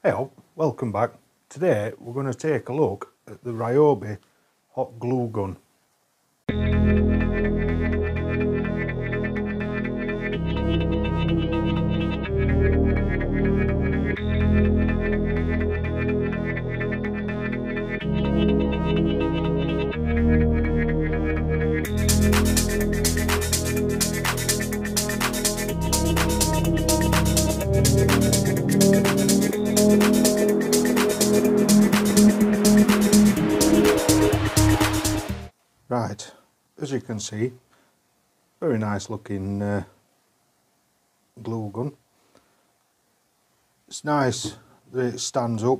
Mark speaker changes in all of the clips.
Speaker 1: Hey up, welcome back. Today we're going to take a look at the Ryobi hot glue gun. Right, as you can see, very nice looking glue gun. It's nice that it stands up,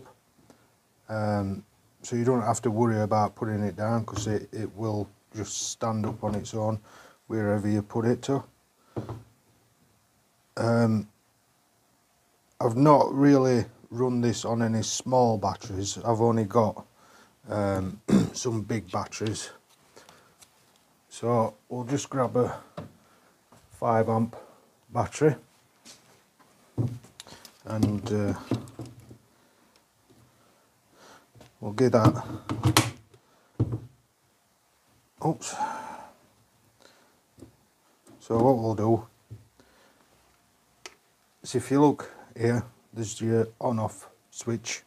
Speaker 1: so you don't have to worry about putting it down, because it will just stand up on its own wherever you put it to. I've not really run this on any small batteries. I've only got some big batteries. So we'll just grab a 5 amp battery and we'll give that, oops. So what we'll do is, if you look here, there's your on off switch.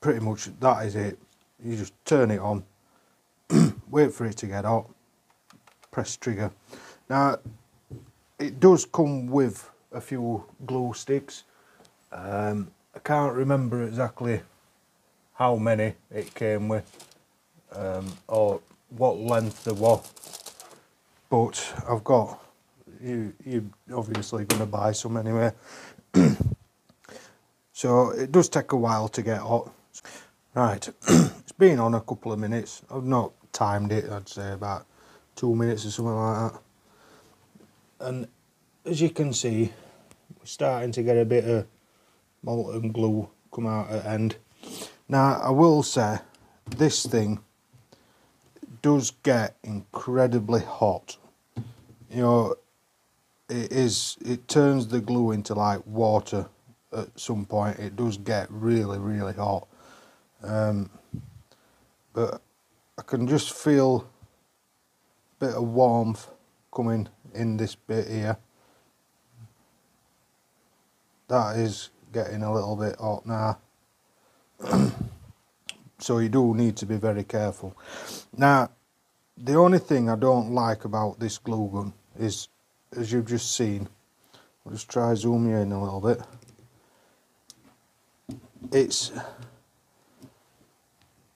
Speaker 1: Pretty much that is it. You just turn it on, wait for it to get hot, press trigger. Now it does come with a few glue sticks. I can't remember exactly how many it came with, or what length there was, but I've got, you're obviously going to buy some anyway. So it does take a while to get hot. Right, it's been on a couple of minutes. I've not timed it, I'd say about 2 minutes or something like that. And as you can see, we're starting to get a bit of molten glue come out at the end. Now I will say, this thing does get incredibly hot. You know, it turns the glue into like water at some point. It does get really hot. But I can just feel a bit of warmth coming in this bit here. That is getting a little bit hot now. So you do need to be very careful. Now the only thing I don't like about this glue gun is, as you've just seen, I'll just try zoom you in a little bit.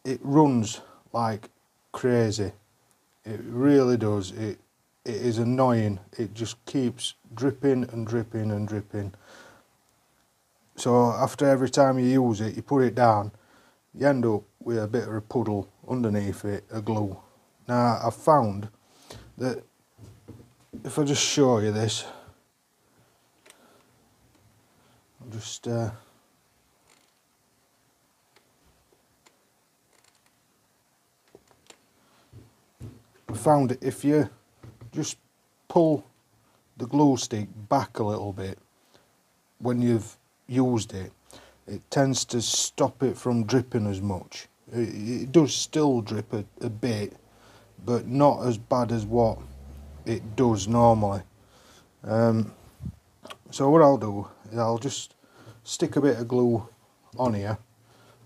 Speaker 1: It runs like crazy. It really does. It is annoying. It just keeps dripping and dripping and dripping. So after every time you use it, you put it down, you end up with a bit of a puddle underneath it of glue. Now I've found that if I just show you this, I'll just I found that if you just pull the glue stick back a little bit when you've used it, it tends to stop it from dripping as much. It does still drip a bit, but not as bad as what it does normally. So what I'll do is I'll just stick a bit of glue on here,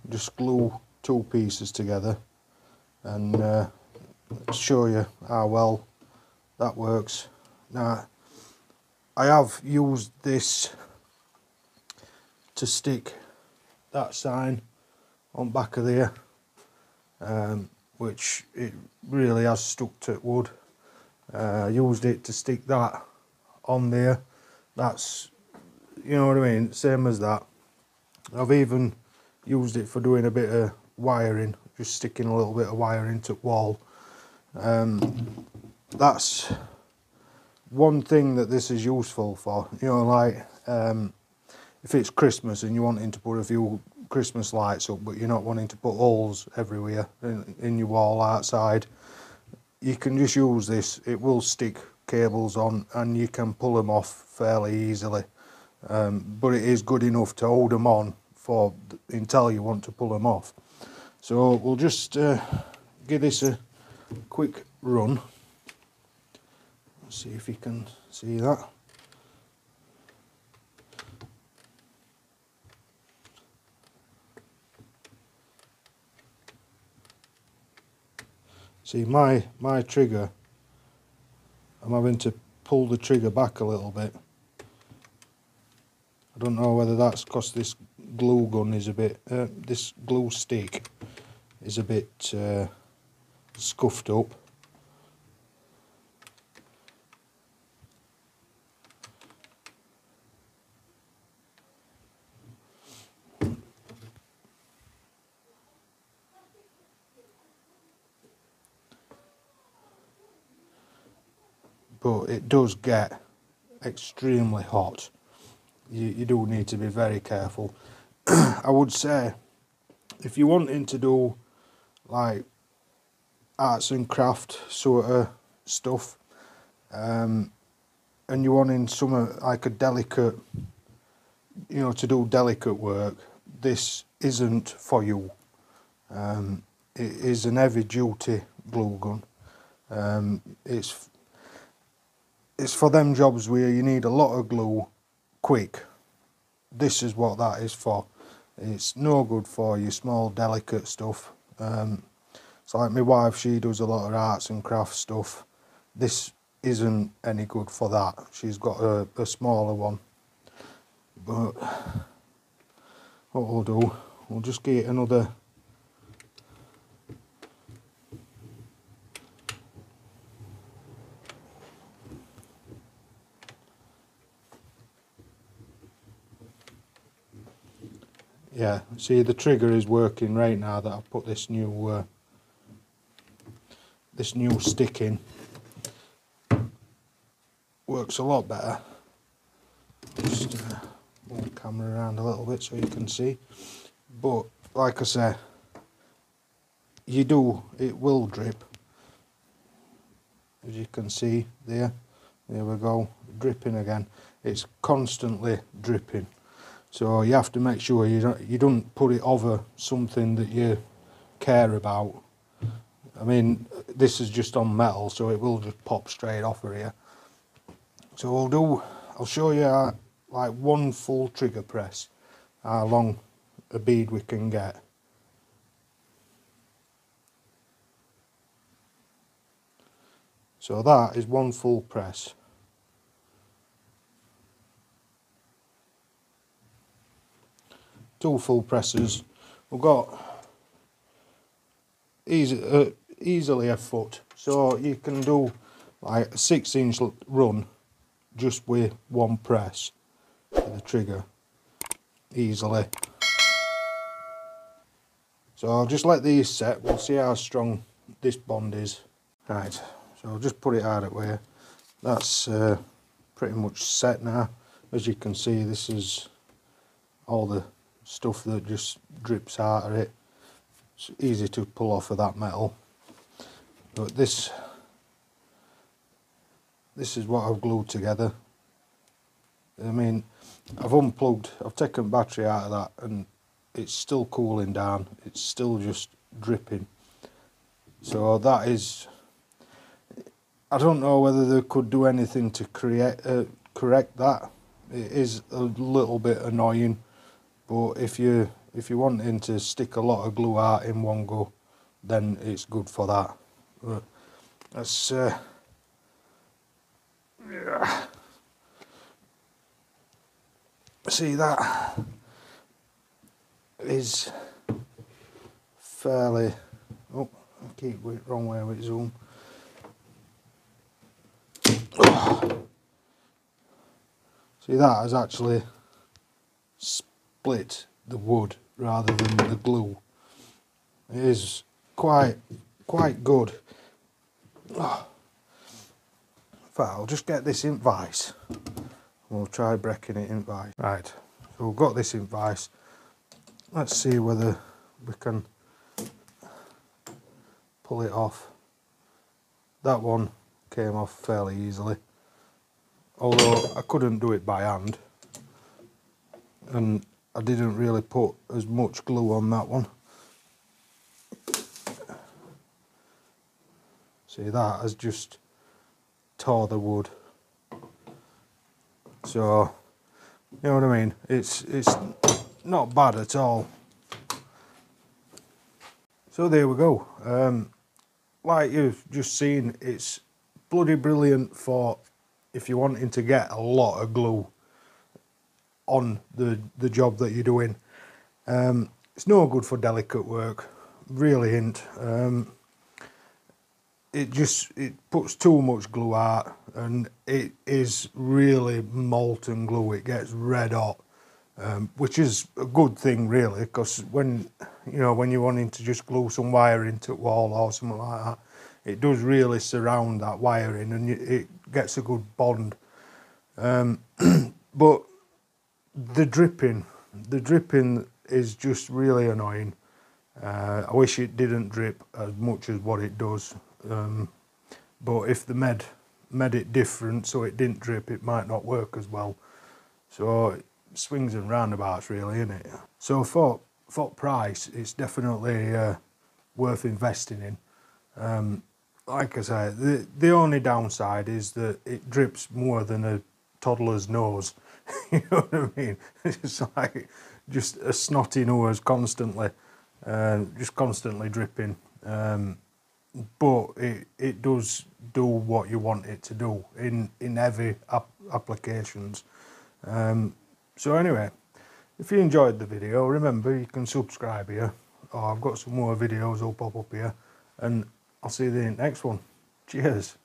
Speaker 1: just glue 2 pieces together, and show you how well that works. Now I have used this to stick that sign on back of there, which it really has stuck to wood. I used it to stick that on there. That's, you know what I mean, same as that. I've even used it for doing a bit of wiring, just sticking a little bit of wiring to the wall. That's one thing that this is useful for. You know, like if it's Christmas and you're wanting to put a few Christmas lights up, but you're not wanting to put holes everywhere in your wall outside, you can just use this. It will stick cables on and you can pull them off fairly easily, but it is good enough to hold them on for until you want to pull them off. So we'll just give this a quick run. Let's see if you can see that. See, my trigger, I'm having to pull the trigger back a little bit. I don't know whether that's because this glue gun is a bit, this glue stick is a bit scuffed up. But it does get extremely hot. You do need to be very careful. I would say if you're wanting to do like arts and craft sort of stuff, and you're wanting some like a delicate, you know, to do delicate work, this isn't for you. It is an heavy duty glue gun. It's for them jobs where you need a lot of glue quick. This is what that is for. It's no good for your small delicate stuff. It's like my wife, she does a lot of arts and crafts stuff. This isn't any good for that. She's got a smaller one. But what we'll do, we'll just get another yeah, see the trigger is working right now that I've put this new stick in. Works a lot better. Just move the camera around a little bit so you can see. But like I say, it will drip. As you can see there we go, dripping again. It's constantly dripping. So you have to make sure you don't put it over something that you care about. I mean, this is just on metal, so it will just pop straight off of here. So I'll show you like one full trigger press, how long a bead we can get. So that is one full press. Two full presses. We've got easily a foot, so you can do like a 6-inch run just with one press of the trigger easily. So I'll just let these set. We'll see how strong this bond is. Right, so I'll just put it out of way. That's pretty much set now. As you can see, this is all the stuff that just drips out of it. It's easy to pull off of that metal. But this is what I've glued together. I mean, I've taken battery out of that and it's still cooling down. It's still just dripping. So that is, I don't know whether they could do anything to correct that. It is a little bit annoying. But if you're wanting to stick a lot of glue out in one go, then it's good for that. But let's see, that is fairly. Oh, I keep going wrong way with zoom. See, that has actually split the wood rather than the glue. It is quite good. Oh. In fact, I'll just get this in vise. We'll try breaking it in vise. Right, so we've got this in vise. Let's see whether we can pull it off. That one came off fairly easily, although I couldn't do it by hand. And I didn't really put as much glue on that one. See, that has just tore the wood. So, you know what I mean? It's not bad at all. So there we go. Like you've just seen, it's bloody brilliant for if you're wanting to get a lot of glue on the job that you're doing. It's no good for delicate work, really isn't. It puts too much glue out, and it is really molten glue. It gets red hot, which is a good thing really, because when you're wanting to just glue some wire into a wall or something like that, it does really surround that wiring and it gets a good bond. But the dripping is just really annoying. I wish it didn't drip as much as what it does. But if they made it different so it didn't drip, it might not work as well. So swings and roundabouts really, isn't it? So for price, it's definitely worth investing in. Like I say, the only downside is that it drips more than a toddler's nose. You know what I mean? It's like just a snotty nose constantly, just constantly dripping. But it does do what you want it to do in heavy applications. So anyway, if you enjoyed the video, remember you can subscribe here. I've got some more videos will pop up here, and I'll see you in the next one. Cheers.